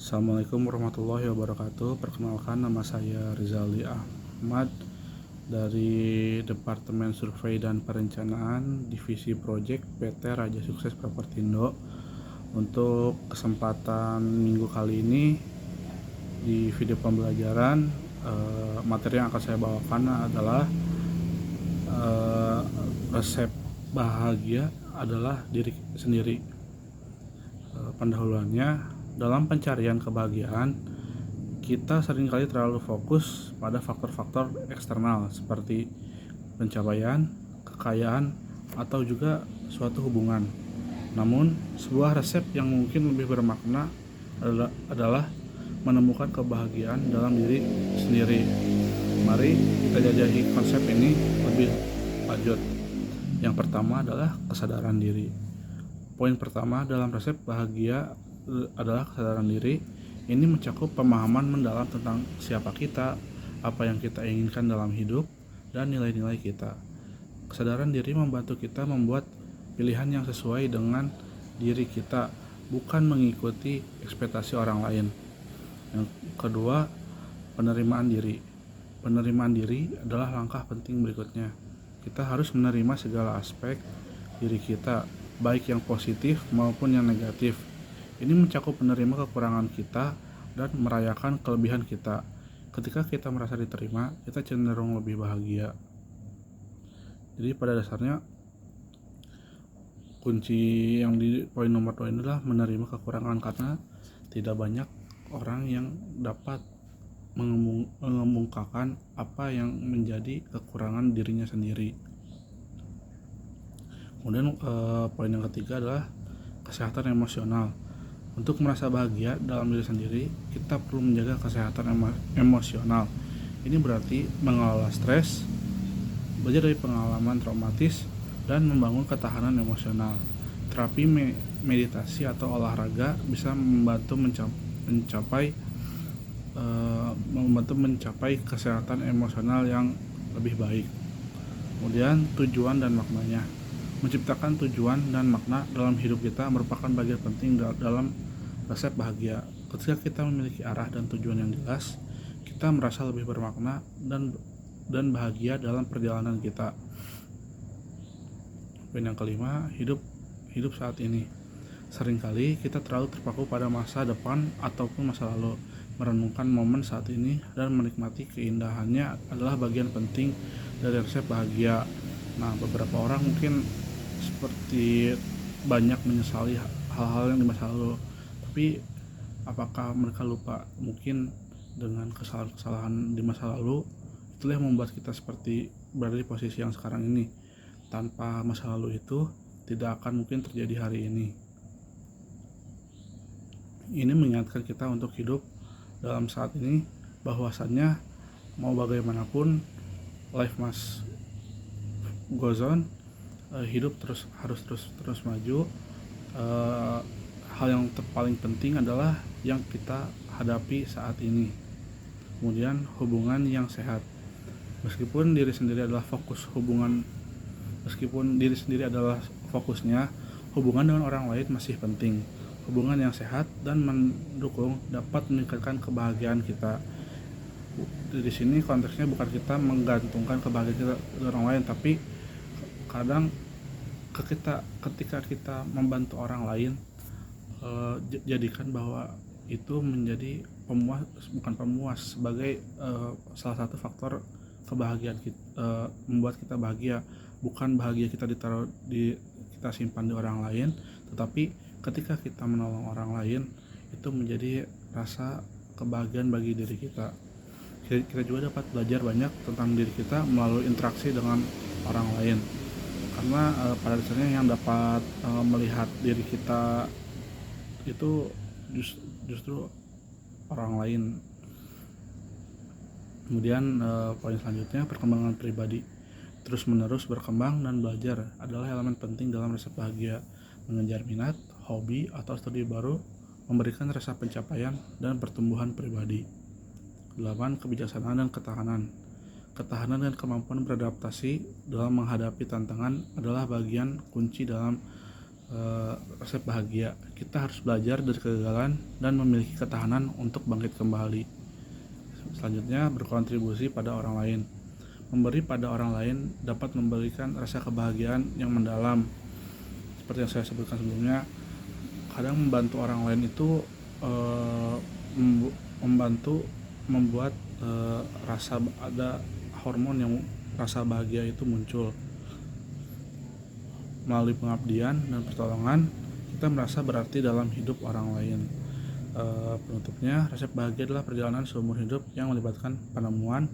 Assalamualaikum warahmatullahi wabarakatuh. Perkenalkan, nama saya Rizali Ahmad dari Departemen Survei dan Perencanaan Divisi Projek PT Raja Sukses Propertindo. Untuk kesempatan minggu kali ini di video pembelajaran, materi yang akan saya bawakan adalah resep bahagia adalah diri sendiri. Pendahuluannya, dalam pencarian kebahagiaan, kita seringkali terlalu fokus pada faktor-faktor eksternal seperti pencapaian, kekayaan, atau juga suatu hubungan. Namun, sebuah resep yang mungkin lebih bermakna adalah menemukan kebahagiaan dalam diri sendiri. Mari kita jajahi konsep ini lebih lanjut. Yang pertama adalah kesadaran diri. Poin pertama dalam resep bahagia adalah kesadaran diri. Ini mencakup pemahaman mendalam tentang siapa kita, apa yang kita inginkan dalam hidup, dan nilai-nilai kita. Kesadaran diri membantu kita membuat pilihan yang sesuai dengan diri kita, bukan mengikuti ekspektasi orang lain. Yang kedua, penerimaan diri. Penerimaan diri adalah langkah penting berikutnya. Kita harus menerima segala aspek diri kita, baik yang positif maupun yang negatif. Ini mencakup menerima kekurangan kita dan merayakan kelebihan kita. Ketika kita merasa diterima, kita cenderung lebih bahagia. Jadi pada dasarnya kunci yang di poin nomor 2 adalah menerima kekurangan, karena tidak banyak orang yang dapat mengemukakan apa yang menjadi kekurangan dirinya sendiri. Kemudian poin yang ketiga adalah kesehatan emosional. Untuk merasa bahagia dalam diri sendiri, kita perlu menjaga kesehatan emosional. Ini berarti mengelola stres, belajar dari pengalaman traumatis, dan membangun ketahanan emosional. Terapi meditasi atau olahraga bisa membantu mencapai kesehatan emosional yang lebih baik. Kemudian tujuan dan maknanya. Menciptakan tujuan dan makna dalam hidup kita merupakan bagian penting dalam resep bahagia. Ketika kita memiliki arah dan tujuan yang jelas, kita merasa lebih bermakna dan bahagia dalam perjalanan kita. Poin yang kelima, hidup saat ini. Seringkali kita terlalu terpaku pada masa depan ataupun masa lalu. Merenungkan momen saat ini dan menikmati keindahannya adalah bagian penting dari resep bahagia. Nah, beberapa orang mungkin seperti banyak menyesali hal-hal yang di masa lalu, tapi apakah mereka lupa mungkin dengan kesalahan-kesalahan di masa lalu itulah yang membuat kita seperti berada di posisi yang sekarang ini. Tanpa masa lalu itu tidak akan mungkin terjadi hari ini. Ini mengingatkan kita untuk hidup dalam saat ini, bahwasannya mau bagaimanapun life must goes on. Hidup harus terus maju. Hal yang paling penting adalah yang kita hadapi saat ini. Kemudian hubungan yang sehat. Meskipun diri sendiri adalah fokusnya, hubungan dengan orang lain masih penting. Hubungan yang sehat dan mendukung dapat meningkatkan kebahagiaan kita. Di sini konteksnya bukan kita menggantungkan kebahagiaan kita ke orang lain, tapi kadang ketika kita membantu orang lain, jadikan bahwa itu menjadi pemuas sebagai salah satu faktor kebahagiaan kita, membuat kita bahagia. Bukan bahagia kita kita simpan di orang lain, tetapi ketika kita menolong orang lain, itu menjadi rasa kebahagiaan bagi diri kita. Kita juga dapat belajar banyak tentang diri kita melalui interaksi dengan orang lain, karena pada dasarnya yang dapat melihat diri kita itu justru orang lain. Kemudian poin selanjutnya, perkembangan pribadi. Terus menerus berkembang dan belajar adalah elemen penting dalam resep bahagia. Mengejar minat, hobi, atau studi baru memberikan rasa pencapaian dan pertumbuhan pribadi. 8. Kebijaksanaan dan ketahanan. Ketahanan dan kemampuan beradaptasi dalam menghadapi tantangan adalah bagian kunci dalam resep bahagia. Kita harus belajar dari kegagalan dan memiliki ketahanan untuk bangkit kembali. Selanjutnya, berkontribusi pada orang lain. Memberi pada orang lain dapat memberikan rasa kebahagiaan yang mendalam. Seperti yang saya sebutkan sebelumnya, kadang membantu orang lain itu membantu membuat rasa ada hormon yang rasa bahagia itu muncul. Melalui pengabdian dan pertolongan, kita merasa berarti dalam hidup orang lain. Penutupnya, resep bahagia adalah perjalanan seumur hidup yang melibatkan penemuan,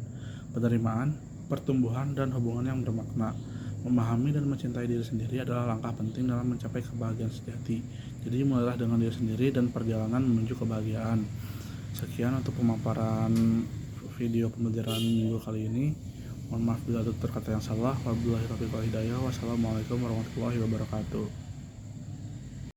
penerimaan, pertumbuhan, dan hubungan yang bermakna. Memahami dan mencintai diri sendiri adalah langkah penting dalam mencapai kebahagiaan sejati. Jadi mulailah dengan diri sendiri dan perjalanan menuju kebahagiaan. Sekian untuk pemaparan video pembelajaran minggu kali ini. Mohon maaf bila ada terkata yang salah. Wabillahi taufiq wal hidayah. Wassalamualaikum warahmatullahi wabarakatuh.